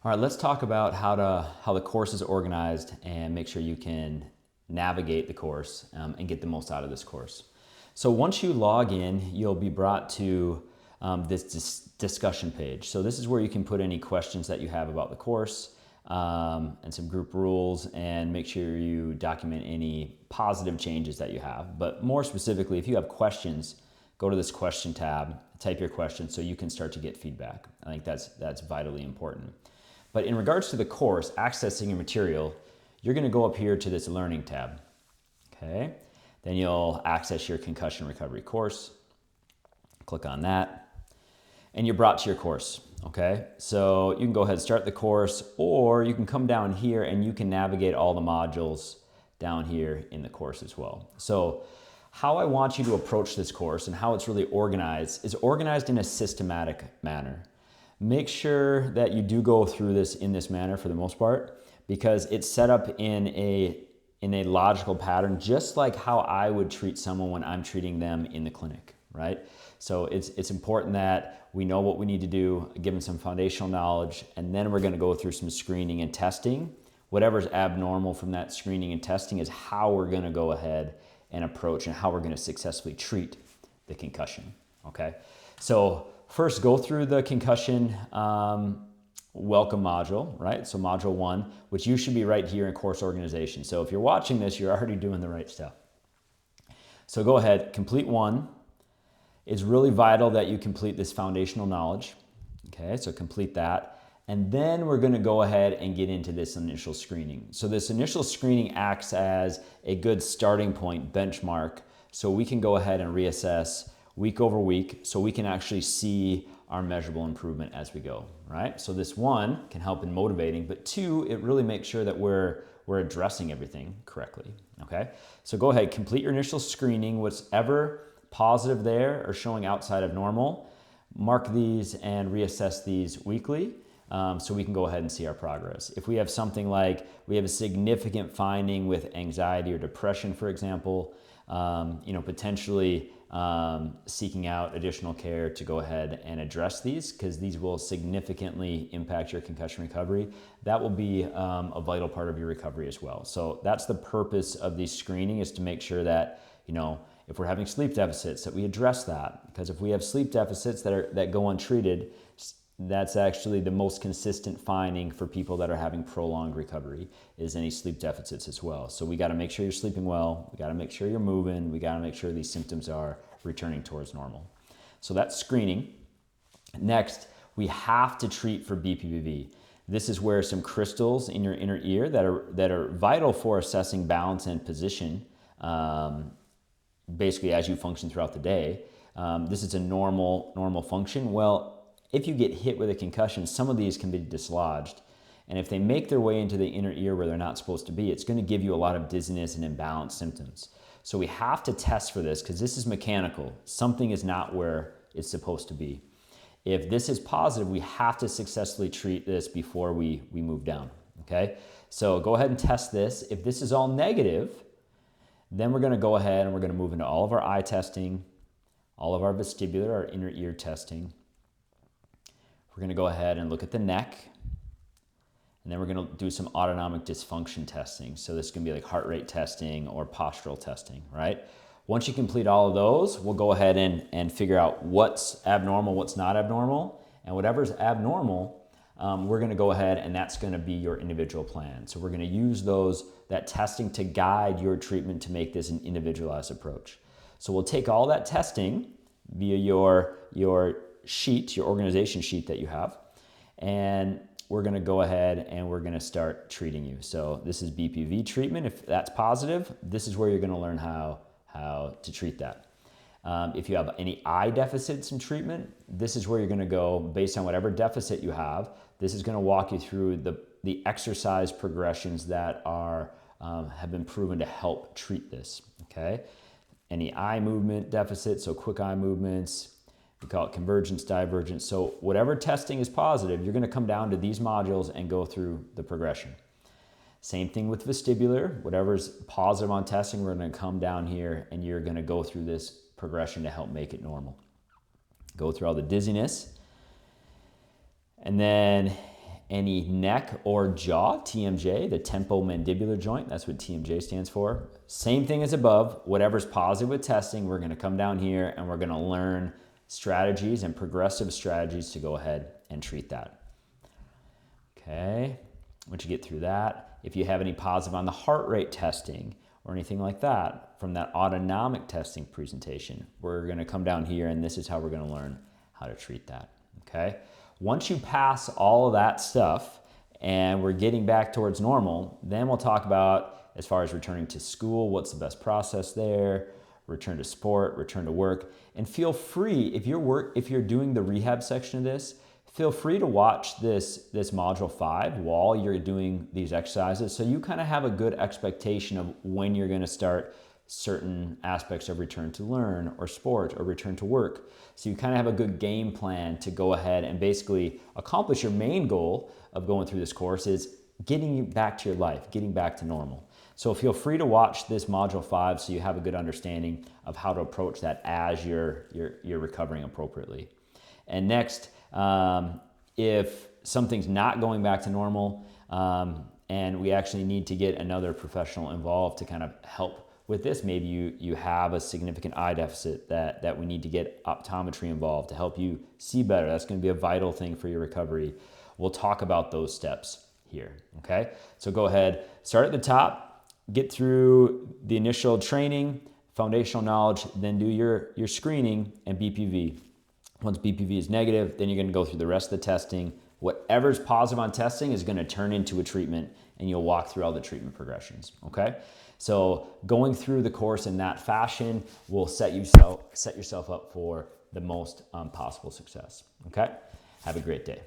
All right, let's talk about how the course is organized and make sure you can navigate the course and get the most out of this course. So once you log in, you'll be brought to this discussion page. So this is where you can put any questions that you have about the course and some group rules, and make sure you document any positive changes that you have. But more specifically, if you have questions, go to this question tab, type your question so you can start to get feedback. I think that's vitally important. But in regards to the course, accessing your material, you're going to go up here to this learning tab. Okay. Then you'll access your concussion recovery course. Click on that. And you're brought to your course. Okay. So you can go ahead and start the course, or you can come down here and you can navigate all the modules down here in the course as well. So how I want you to approach this course and how it's really organized is organized in a systematic manner. Make sure that you do go through this in this manner for the most part, because it's set up in a logical pattern, just like how I would treat someone when I'm treating them in the clinic, right? So it's important that we know what we need to do, give them some foundational knowledge, and then we're going to go through some screening and testing. Whatever's abnormal from that screening and testing is how we're going to go ahead and approach and how we're going to successfully treat the concussion, okay? So first, go through the concussion welcome module, right? So module 1, which you should be right here in course organization. So if you're watching this, you're already doing the right stuff. So go ahead, complete 1. It's really vital that you complete this foundational knowledge. Okay, so complete that. And then we're going to go ahead and get into this initial screening. So this initial screening acts as a good starting point, benchmark, so we can go ahead and reassess week over week, so we can actually see our measurable improvement as we go, right? So this 1 can help in motivating, but 2, it really makes sure that we're addressing everything correctly, okay? So go ahead, complete your initial screening. Whatever positive there or showing outside of normal, mark these and reassess these weekly, so we can go ahead and see our progress. If we have something like we have a significant finding with anxiety or depression, for example, potentially seeking out additional care to go ahead and address these, because these will significantly impact your concussion recovery. That will be a vital part of your recovery as well. So that's the purpose of the screening, is to make sure that, if we're having sleep deficits, that we address that. Because if we have sleep deficits that go untreated, that's actually the most consistent finding for people that are having prolonged recovery, is any sleep deficits as well. So we got to make sure you're sleeping well. We got to make sure you're moving. We got to make sure these symptoms are returning towards normal. So that's screening. Next, we have to treat for BPPV. This is where some crystals in your inner ear that are vital for assessing balance and position, basically as you function throughout the day. This is a normal function. Well, if you get hit with a concussion, some of these can be dislodged. And if they make their way into the inner ear where they're not supposed to be, it's going to give you a lot of dizziness and imbalanced symptoms. So we have to test for this, because this is mechanical. Something is not where it's supposed to be. If this is positive, we have to successfully treat this before we move down, okay? So go ahead and test this. If this is all negative, then we're going to go ahead and we're going to move into all of our eye testing, all of our vestibular, our inner ear testing. We're going to go ahead and look at the neck, and then we're going to do some autonomic dysfunction testing. So this can be like heart rate testing or postural testing, right? Once you complete all of those, we'll go ahead and figure out what's abnormal, what's not abnormal, and whatever's abnormal, we're going to go ahead and that's going to be your individual plan. So we're going to use that testing to guide your treatment to make this an individualized approach. So we'll take all that testing via your sheet, your organization sheet that you have, and we're going to go ahead and we're going to start treating you. So this is BPV treatment. If that's positive, this is where you're going to learn how to treat that. If you have any eye deficits in treatment, this is where you're going to go based on whatever deficit you have. This is going to walk you through the exercise progressions that have been proven to help treat this, okay? Any eye movement deficits, so quick eye movements, we call it convergence, divergence. So whatever testing is positive, you're going to come down to these modules and go through the progression. Same thing with vestibular. Whatever's positive on testing, we're going to come down here and you're going to go through this progression to help make it normal. Go through all the dizziness. And then any neck or jaw, TMJ, the temporomandibular joint, that's what TMJ stands for. Same thing as above, whatever's positive with testing, we're gonna come down here and we're gonna learn strategies and progressive strategies to go ahead and treat that. Okay, once you get through that, if you have any positive on the heart rate testing or anything like that from that autonomic testing presentation, we're gonna come down here and this is how we're gonna learn how to treat that, okay? Once you pass all of that stuff and we're getting back towards normal, then we'll talk about as far as returning to school, what's the best process there, return to sport, return to work, and feel free, if you're doing the rehab section of this, feel free to watch this module 5 while you're doing these exercises so you kind of have a good expectation of when you're gonna start certain aspects of return to learn or sport or return to work. So you kind of have a good game plan to go ahead and basically accomplish your main goal of going through this course is getting you back to your life, getting back to normal. So feel free to watch this module 5 so you have a good understanding of how to approach that as you're recovering appropriately. And next, if something's not going back to normal and we actually need to get another professional involved to kind of help with this, maybe you have a significant eye deficit that we need to get optometry involved to help you see better. That's going to be a vital thing for your recovery. We'll talk about those steps here, okay? So go ahead, start at the top, get through the initial training, foundational knowledge, then do your screening and BPV. Once BPV is negative, then you're going to go through the rest of the testing. Whatever's positive on testing is going to turn into a treatment and you'll walk through all the treatment progressions, okay? So going through the course in that fashion will set yourself up for the most possible success, okay? Have a great day.